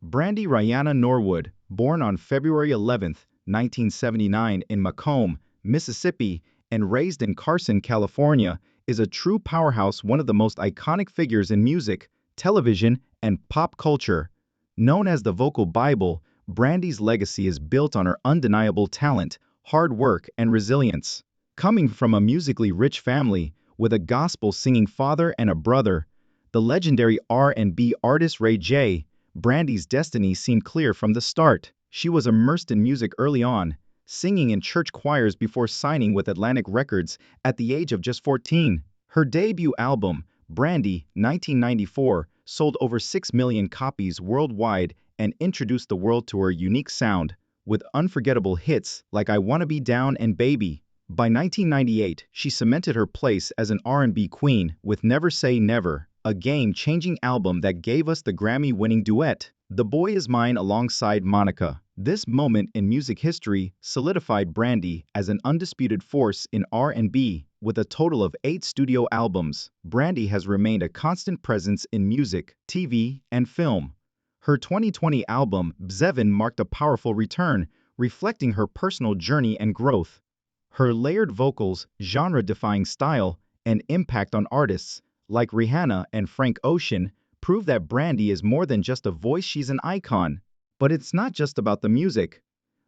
Brandy Norwood, born on February 11, 1979 in Macomb, Mississippi, and raised in Carson, California, is a true powerhouse, one of the most iconic figures in music, television, and pop culture. Known as the vocal Bible, Brandy's legacy is built on her undeniable talent, hard work, and resilience. Coming from a musically rich family, with a gospel-singing father and a brother, the legendary R&B artist Ray J. Brandy's destiny seemed clear from the start. She was immersed in music early on, singing in church choirs before signing with Atlantic Records at the age of just 14. Her debut album, Brandy, 1994, sold over 6 million copies worldwide and introduced the world to her unique sound, with unforgettable hits like I Wanna Be Down and Baby. By 1998, she cemented her place as an R&B queen with Never Say Never, a game-changing album that gave us the Grammy-winning duet, The Boy Is Mine alongside Monica. This moment in music history solidified Brandy as an undisputed force in R&B. With a total of 8 studio albums, Brandy has remained a constant presence in music, TV, and film. Her 2020 album, Bzevin, marked a powerful return, reflecting her personal journey and growth. Her layered vocals, genre-defying style, and impact on artists like Rihanna and Frank Ocean prove that Brandy is more than just a voice, she's an icon. But it's not just about the music.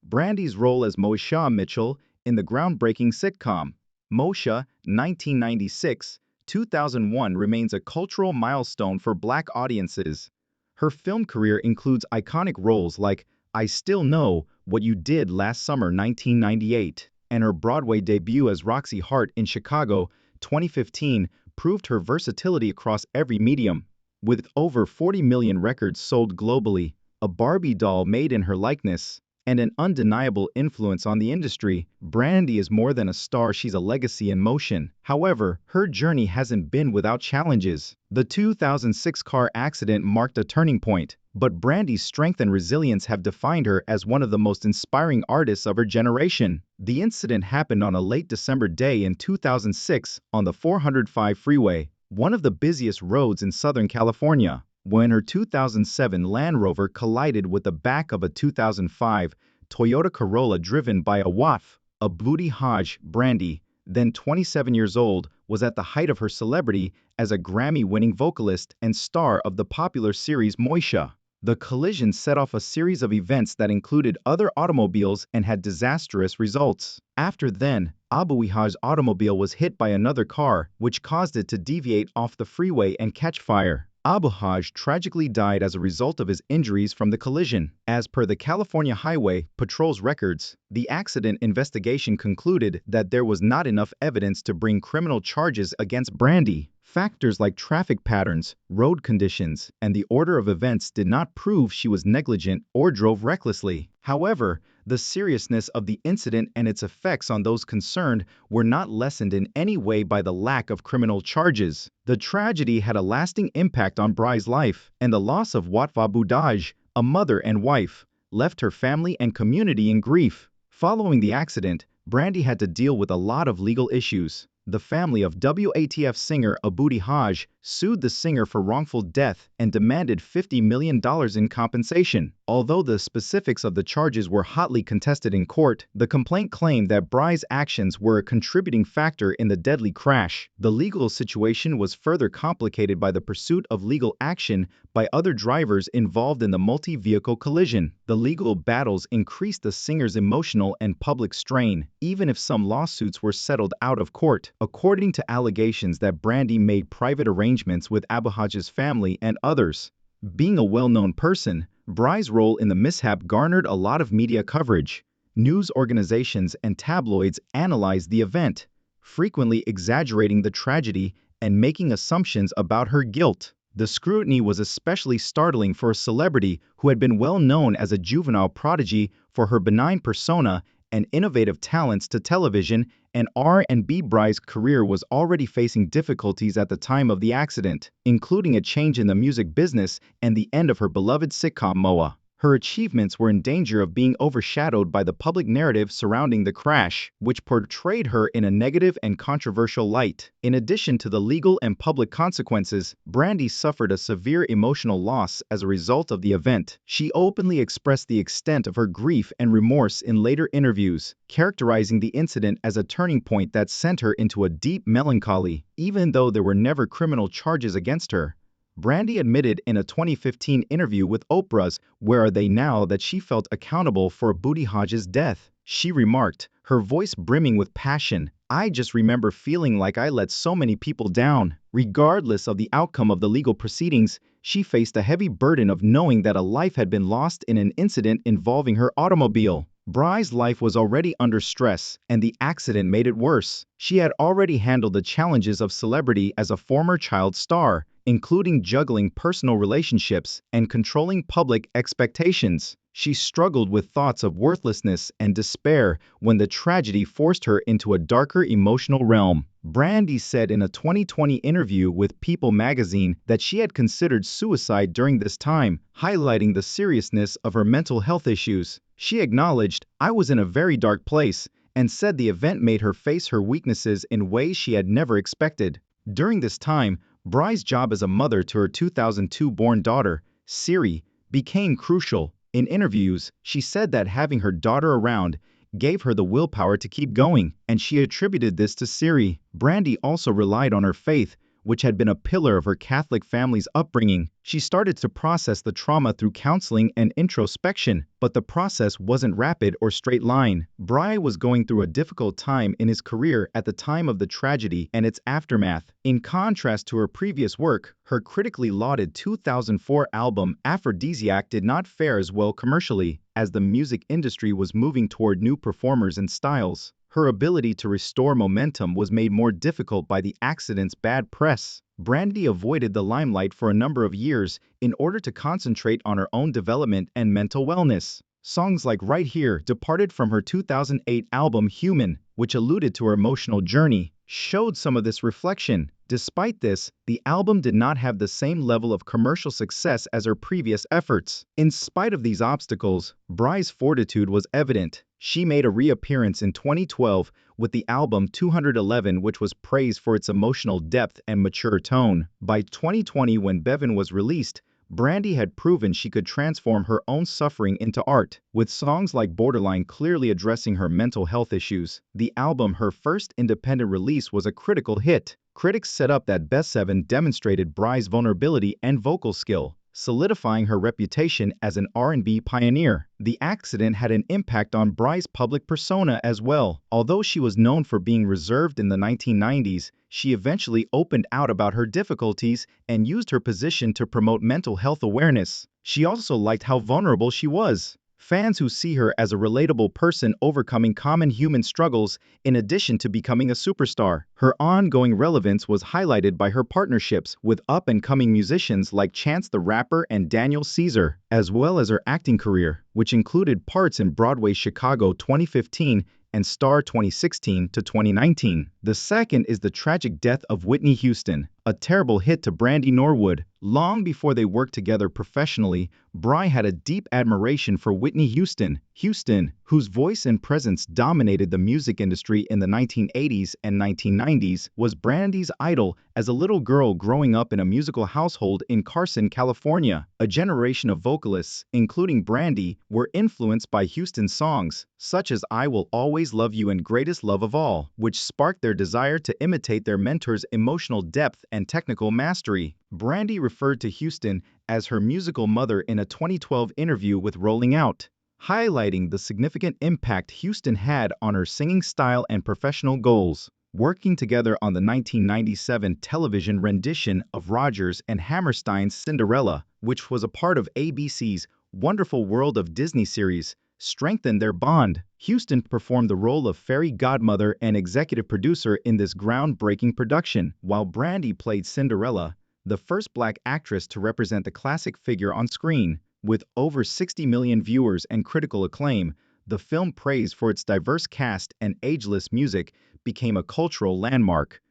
Brandy's role as Moesha Mitchell in the groundbreaking sitcom, Moesha, 1996-2001 remains a cultural milestone for Black audiences. Her film career includes iconic roles like I Still Know What You Did Last Summer 1998, and her Broadway debut as Roxy Hart in Chicago 2015 proved her versatility across every medium. With over 40 million records sold globally, a Barbie doll made in her likeness, and an undeniable influence on the industry, Brandy is more than a star, she's a legacy in motion. However, her journey hasn't been without challenges. The 2006 car accident marked a turning point, but Brandy's strength and resilience have defined her as one of the most inspiring artists of her generation. The incident happened on a late December day in 2006 on the 405 freeway, one of the busiest roads in Southern California, when her 2007 Land Rover collided with the back of a 2005 Toyota Corolla driven by a WAF. Booty Hodge. Brandy, then 27 years old, was at the height of her celebrity as a Grammy-winning vocalist and star of the popular series Moesha. The collision set off a series of events that included other automobiles and had disastrous results. After then, Abuiha's automobile was hit by another car, which caused it to deviate off the freeway and catch fire. Abuhaj tragically died as a result of his injuries from the collision. As per the California Highway Patrol's records, the accident investigation concluded that there was not enough evidence to bring criminal charges against Brandy. Factors like traffic patterns, road conditions, and the order of events did not prove she was negligent or drove recklessly. However, the seriousness of the incident and its effects on those concerned were not lessened in any way by the lack of criminal charges. The tragedy had a lasting impact on Bry's life, and the loss of Watfa Budaj, a mother and wife, left her family and community in grief. Following the accident, Brandy had to deal with a lot of legal issues. The family of WATF singer Booty Hodge sued the singer for wrongful death and demanded $50 million in compensation. Although the specifics of the charges were hotly contested in court, the complaint claimed that Bry's actions were a contributing factor in the deadly crash. The legal situation was further complicated by the pursuit of legal action by other drivers involved in the multi-vehicle collision. The legal battles increased the singer's emotional and public strain, even if some lawsuits were settled out of court. According to allegations that Brandy made private arrangements with Abuhaj's family and others. Being a well-known person, Bry's role in the mishap garnered a lot of media coverage. News organizations and tabloids analyzed the event, frequently exaggerating the tragedy and making assumptions about her guilt. The scrutiny was especially startling for a celebrity who had been well known as a juvenile prodigy for her benign persona and innovative talents to television and R&B. Bry's career was already facing difficulties at the time of the accident, including a change in the music business and the end of her beloved sitcom Moa. Her achievements were in danger of being overshadowed by the public narrative surrounding the crash, which portrayed her in a negative and controversial light. In addition to the legal and public consequences, Brandy suffered a severe emotional loss as a result of the event. She openly expressed the extent of her grief and remorse in later interviews, characterizing the incident as a turning point that sent her into a deep melancholy. Even though there were never criminal charges against her, Brandy admitted in a 2015 interview with Oprah's Where Are They Now that she felt accountable for Booty Hodges' death. She remarked, her voice brimming with passion, "I just remember feeling like I let so many people down." Regardless of the outcome of the legal proceedings, she faced a heavy burden of knowing that a life had been lost in an incident involving her automobile. Bry's life was already under stress, and the accident made it worse. She had already handled the challenges of celebrity as a former child star, including juggling personal relationships and controlling public expectations. She struggled with thoughts of worthlessness and despair when the tragedy forced her into a darker emotional realm. Brandy said in a 2020 interview with People magazine that she had considered suicide during this time, highlighting the seriousness of her mental health issues. She acknowledged, "I was in a very dark place," and said the event made her face her weaknesses in ways she had never expected. During this time, Bry's job as a mother to her 2002-born daughter, Siri, became crucial. In interviews, she said that having her daughter around gave her the willpower to keep going, and she attributed this to Siri. Brandy also relied on her faith, which had been a pillar of her Catholic family's upbringing. She started to process the trauma through counseling and introspection, but the process wasn't rapid or straight line. Bry was going through a difficult time in his career at the time of the tragedy and its aftermath. In contrast to her previous work, her critically lauded 2004 album Aphrodisiac did not fare as well commercially, as the music industry was moving toward new performers and styles. Her ability to restore momentum was made more difficult by the accident's bad press. Brandy avoided the limelight for a number of years in order to concentrate on her own development and mental wellness. Songs like Right Here departed from her 2008 album Human, which alluded to her emotional journey, showed some of this reflection. Despite this, the album did not have the same level of commercial success as her previous efforts. In spite of these obstacles, Bry's fortitude was evident. She made a reappearance in 2012 with the album 211, which was praised for its emotional depth and mature tone. By 2020, when Bevan was released, Brandy had proven she could transform her own suffering into art, with songs like Borderline clearly addressing her mental health issues. The album, her first independent release, was a critical hit. Critics said up that Best7 demonstrated Bry's vulnerability and vocal skill, solidifying her reputation as an R&B pioneer. The accident had an impact on Bry's public persona as well. Although she was known for being reserved in the 1990s, she eventually opened out about her difficulties and used her position to promote mental health awareness. She also liked how vulnerable she was. Fans who see her as a relatable person overcoming common human struggles in addition to becoming a superstar. Her ongoing relevance was highlighted by her partnerships with up-and-coming musicians like Chance the Rapper and Daniel Caesar, as well as her acting career, which included parts in Broadway's Chicago 2015 and Star 2016 to 2019. The second is the tragic death of Whitney Houston, a terrible hit to Brandy Norwood. Long before they worked together professionally, Bry had a deep admiration for Whitney Houston. Houston, whose voice and presence dominated the music industry in the 1980s and 1990s, was Brandy's idol as a little girl growing up in a musical household in Carson, California. A generation of vocalists, including Brandy, were influenced by Houston's songs, such as I Will Always Love You and Greatest Love of All, which sparked their desire to imitate their mentor's emotional depth and technical mastery. Brandy referred to Houston as her musical mother in a 2012 interview with Rolling Out, highlighting the significant impact Houston had on her singing style and professional goals. Working together on the 1997 television rendition of Rodgers and Hammerstein's Cinderella, which was a part of ABC's Wonderful World of Disney series, strengthened their bond. Houston performed the role of fairy godmother and executive producer in this groundbreaking production, while Brandy played Cinderella, the first Black actress to represent the classic figure on screen. With over 60 million viewers and critical acclaim, the film, praised for its diverse cast and ageless music, became a cultural landmark.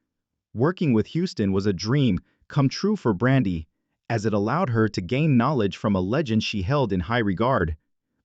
Working with Houston was a dream come true for Brandy, as it allowed her to gain knowledge from a legend she held in high regard.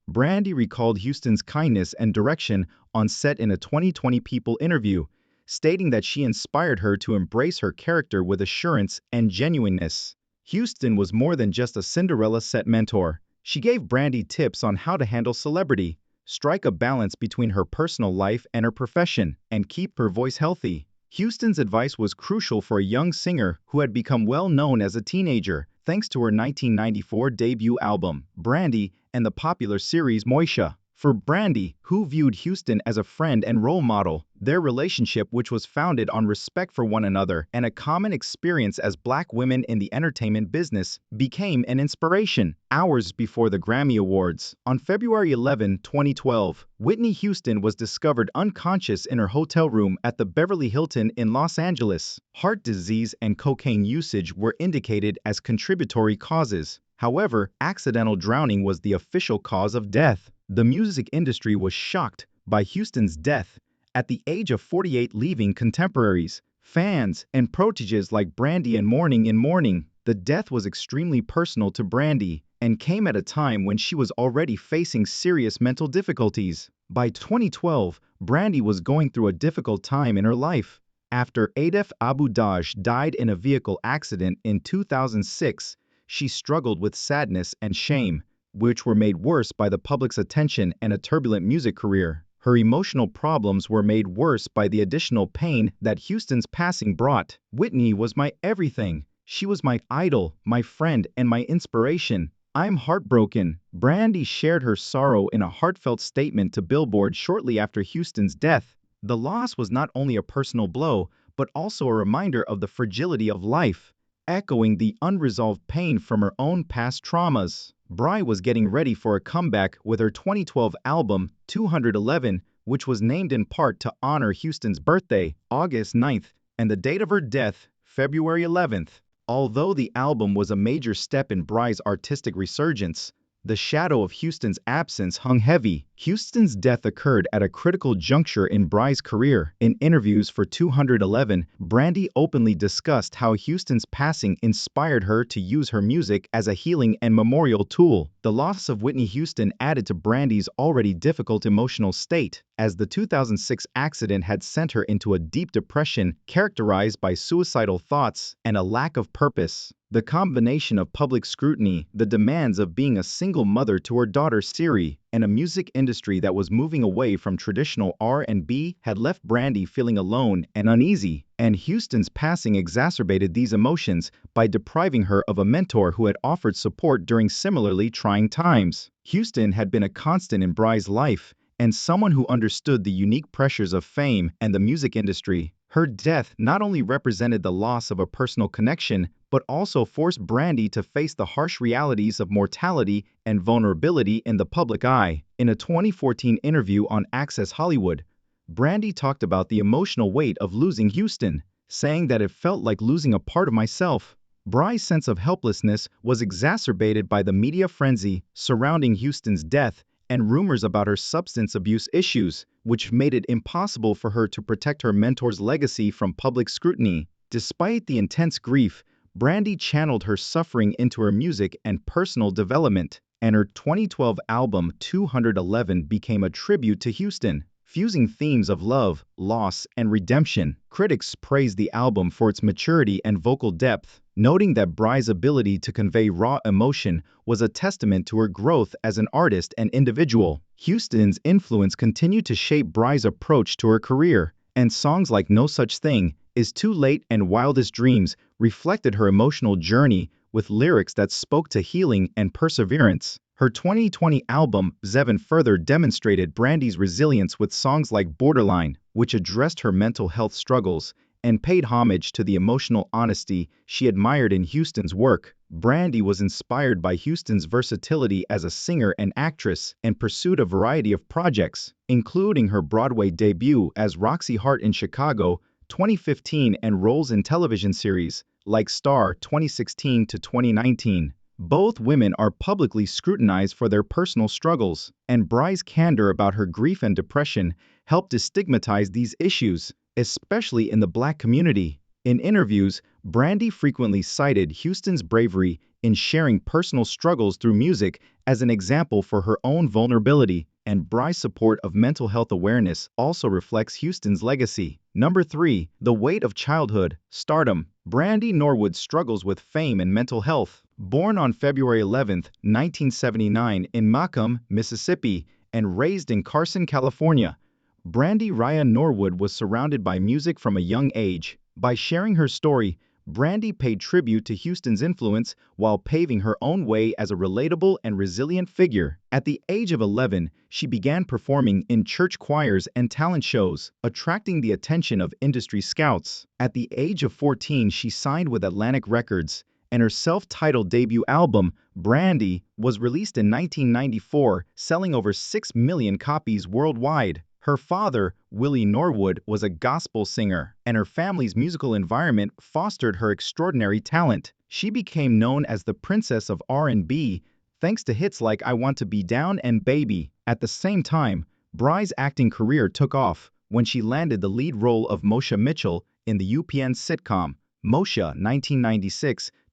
Brandy recalled Houston's kindness and direction on set in a 2020 People interview, stating that she inspired her to embrace her character with assurance and genuineness. Houston was more than just a Cinderella set mentor. She gave Brandy tips on how to handle celebrity, strike a balance between her personal life and her profession, and keep her voice healthy. Houston's advice was crucial for a young singer who had become well known as a teenager, thanks to her 1994 debut album, Brandy, and the popular series Moesha. For Brandy, who viewed Houston as a friend and role model, their relationship, which was founded on respect for one another and a common experience as Black women in the entertainment business, became an inspiration. Hours before the Grammy Awards, on February 11, 2012, Whitney Houston was discovered unconscious in her hotel room at the Beverly Hilton in Los Angeles. Heart disease and cocaine usage were indicated as contributory causes. However, accidental drowning was the official cause of death. The music industry was shocked by Houston's death at the age of 48, leaving contemporaries, fans, and proteges like Brandy in mourning. The death was extremely personal to Brandy and came at a time when she was already facing serious mental difficulties. By 2012, Brandy was going through a difficult time in her life. After Adef Abu Daj died in a vehicle accident in 2006, she struggled with sadness and shame, which were made worse by the public's attention and a turbulent music career. Her emotional problems were made worse by the additional pain that Houston's passing brought. Whitney was my everything. She was my idol, my friend, and my inspiration. I'm heartbroken. Brandy shared her sorrow in a heartfelt statement to Billboard shortly after Houston's death. The loss was not only a personal blow, but also a reminder of the fragility of life, echoing the unresolved pain from her own past traumas. Bry was getting ready for a comeback with her 2012 album, 211, which was named in part to honor Houston's birthday, August 9th, and the date of her death, February 11th. Although the album was a major step in Bry's artistic resurgence, the shadow of Houston's absence hung heavy. Houston's death occurred at a critical juncture in Bry's career. In interviews for 211, Brandy openly discussed how Houston's passing inspired her to use her music as a healing and memorial tool. The loss of Whitney Houston added to Brandy's already difficult emotional state, as the 2006 accident had sent her into a deep depression characterized by suicidal thoughts and a lack of purpose. The combination of public scrutiny, the demands of being a single mother to her daughter Siri, and a music industry that was moving away from traditional R&B had left Brandy feeling alone and uneasy. And Houston's passing exacerbated these emotions by depriving her of a mentor who had offered support during similarly trying times. Houston had been a constant in Bry's life, and someone who understood the unique pressures of fame and the music industry. Her death not only represented the loss of a personal connection, but also forced Brandy to face the harsh realities of mortality and vulnerability in the public eye. In a 2014 interview on Access Hollywood, Brandy talked about the emotional weight of losing Houston, saying that it felt like losing a part of myself. Bry's sense of helplessness was exacerbated by the media frenzy surrounding Houston's death and rumors about her substance abuse issues, which made it impossible for her to protect her mentor's legacy from public scrutiny. Despite the intense grief, Brandy channeled her suffering into her music and personal development, and her 2012 album 211 became a tribute to Houston, fusing themes of love, loss, and redemption. Critics praised the album for its maturity and vocal depth, noting that Bry's ability to convey raw emotion was a testament to her growth as an artist and individual. Houston's influence continued to shape Bry's approach to her career, and songs like No Such Thing, Is Too Late, and Wildest Dreams reflected her emotional journey with lyrics that spoke to healing and perseverance. Her 2020 album, Zevin, further demonstrated Brandy's resilience with songs like Borderline, which addressed her mental health struggles and paid homage to the emotional honesty she admired in Houston's work. Brandy was inspired by Houston's versatility as a singer and actress and pursued a variety of projects, including her Broadway debut as Roxy Hart in Chicago, 2015, and roles in television series like Star 2016 to 2019. Both women are publicly scrutinized for their personal struggles, and Bry's candor about her grief and depression helped destigmatize these issues, especially in the Black community. In interviews, Brandy frequently cited Houston's bravery in sharing personal struggles through music as an example for her own vulnerability, and Bry's support of mental health awareness also reflects Houston's legacy. Number 3. The weight of childhood, stardom. Brandy Norwood struggles with fame and mental health. Born on February 11, 1979 in Macomb, Mississippi, and raised in Carson, California, Brandy Ryan Norwood was surrounded by music from a young age. By sharing her story, Brandy paid tribute to Houston's influence while paving her own way as a relatable and resilient figure. At the age of 11, she began performing in church choirs and talent shows, attracting the attention of industry scouts. At the age of 14, she signed with Atlantic Records, and her self-titled debut album, Brandy, was released in 1994, selling over 6 million copies worldwide. Her father, Willie Norwood, was a gospel singer, and her family's musical environment fostered her extraordinary talent. She became known as the Princess of R&B, thanks to hits like I Want to Be Down and Baby. At the same time, Bry's acting career took off when she landed the lead role of Moshe Mitchell in the UPN sitcom Moshe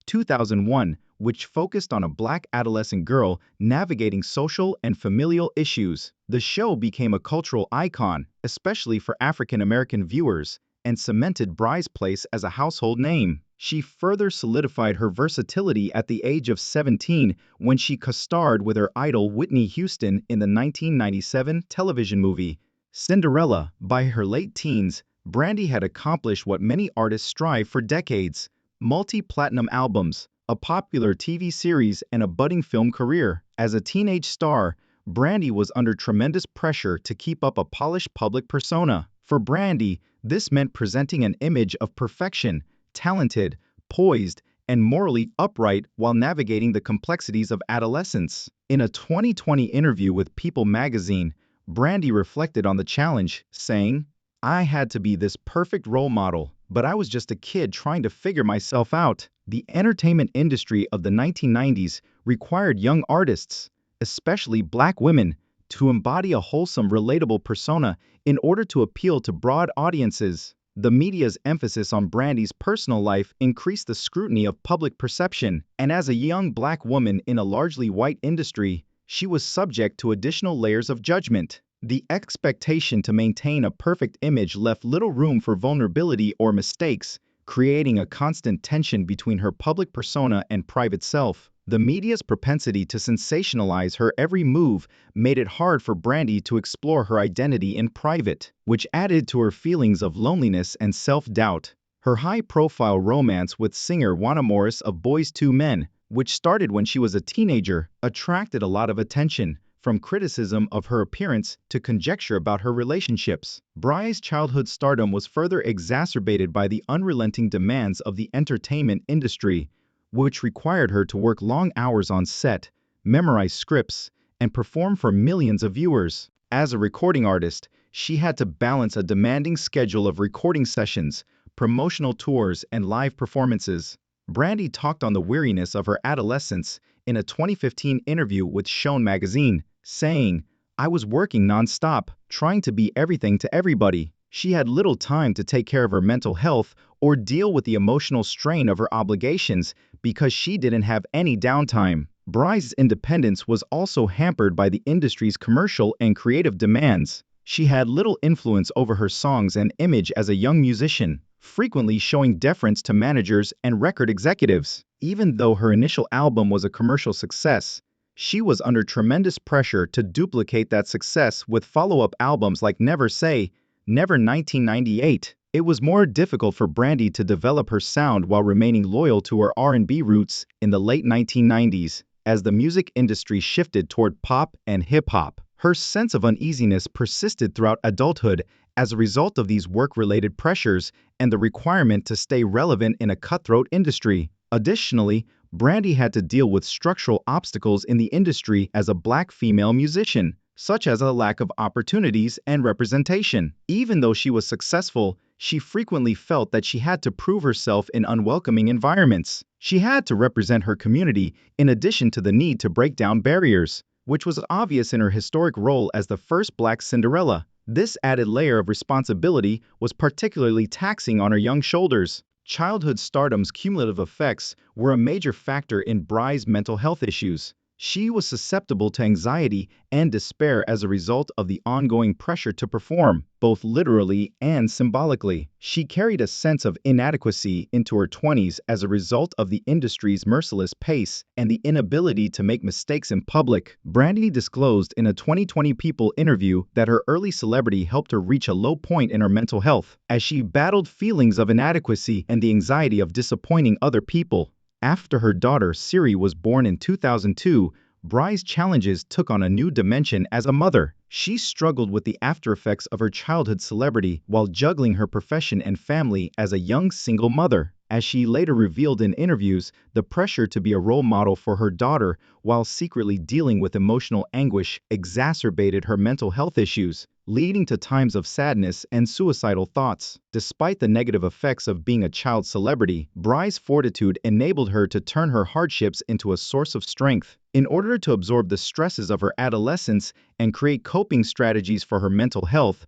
1996-2001, which focused on a black adolescent girl navigating social and familial issues. The show became a cultural icon, especially for African-American viewers, and cemented Bry's place as a household name. She further solidified her versatility at the age of 17 when she co-starred with her idol Whitney Houston in the 1997 television movie Cinderella. By her late teens, Brandy had accomplished what many artists strive for decades: multi-platinum albums, a popular TV series, and a budding film career. As a teenage star, Brandy was under tremendous pressure to keep up a polished public persona. For Brandy, this meant presenting an image of perfection, talented, poised, and morally upright while navigating the complexities of adolescence. In a 2020 interview with People magazine, Brandy reflected on the challenge, saying, "I had to be this perfect role model, but I was just a kid trying to figure myself out." The entertainment industry of the 1990s required young artists, especially black women, to embody a wholesome, relatable persona in order to appeal to broad audiences. The media's emphasis on Brandy's personal life increased the scrutiny of public perception, and as a young black woman in a largely white industry, she was subject to additional layers of judgment. The expectation to maintain a perfect image left little room for vulnerability or mistakes, creating a constant tension between her public persona and private self. The media's propensity to sensationalize her every move made it hard for Brandy to explore her identity in private, which added to her feelings of loneliness and self-doubt. Her high-profile romance with singer Wanda Morris of Boyz II Men, which started when she was a teenager, attracted a lot of attention, from criticism of her appearance to conjecture about her relationships. Bry's childhood stardom was further exacerbated by the unrelenting demands of the entertainment industry, which required her to work long hours on set, memorize scripts, and perform for millions of viewers. As a recording artist, she had to balance a demanding schedule of recording sessions, promotional tours, and live performances. Brandy talked on the weariness of her adolescence in a 2015 interview with Shone magazine, saying, "I was working non-stop, trying to be everything to everybody." She had little time to take care of her mental health or deal with the emotional strain of her obligations because she didn't have any downtime. Bry's independence was also hampered by the industry's commercial and creative demands. She had little influence over her songs and image as a young musician, frequently showing deference to managers and record executives. Even though her initial album was a commercial success, she was under tremendous pressure to duplicate that success with follow-up albums like Never Say, Never 1998. It was more difficult for Brandy to develop her sound while remaining loyal to her R&B roots in the late 1990s, as the music industry shifted toward pop and hip-hop. Her sense of uneasiness persisted throughout adulthood as a result of these work-related pressures and the requirement to stay relevant in a cutthroat industry. Additionally, Brandy had to deal with structural obstacles in the industry as a black female musician, such as a lack of opportunities and representation. Even though she was successful, she frequently felt that she had to prove herself in unwelcoming environments. She had to represent her community in addition to the need to break down barriers, which was obvious in her historic role as the first black Cinderella. This added layer of responsibility was particularly taxing on her young shoulders. Childhood stardom's cumulative effects were a major factor in Bry's mental health issues. She was susceptible to anxiety and despair as a result of the ongoing pressure to perform, both literally and symbolically. She carried a sense of inadequacy into her 20s as a result of the industry's merciless pace and the inability to make mistakes in public. Brandy disclosed in a 2020 People interview that her early celebrity helped her reach a low point in her mental health, as she battled feelings of inadequacy and the anxiety of disappointing other people. After her daughter Siri was born in 2002, Bry's challenges took on a new dimension as a mother. She struggled with the aftereffects of her childhood celebrity while juggling her profession and family as a young single mother. As she later revealed in interviews, the pressure to be a role model for her daughter while secretly dealing with emotional anguish exacerbated her mental health issues, leading to times of sadness and suicidal thoughts. Despite the negative effects of being a child celebrity, Bry's fortitude enabled her to turn her hardships into a source of strength. In order to absorb the stresses of her adolescence and create coping strategies for her mental health,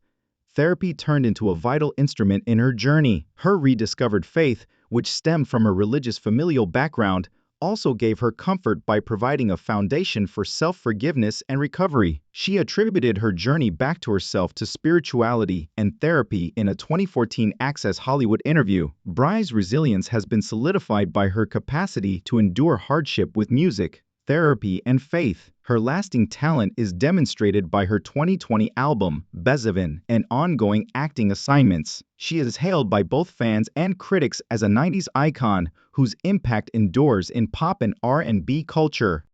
therapy turned into a vital instrument in her journey. Her rediscovered faith, which stemmed from her religious familial background, also gave her comfort by providing a foundation for self-forgiveness and recovery. She attributed her journey back to herself to spirituality and therapy in a 2014 Access Hollywood interview. Bry's resilience has been solidified by her capacity to endure hardship with music, therapy, and faith. Her lasting talent is demonstrated by her 2020 album, Bezavin, and ongoing acting assignments. She is hailed by both fans and critics as a 90s icon whose impact endures in pop and R&B culture.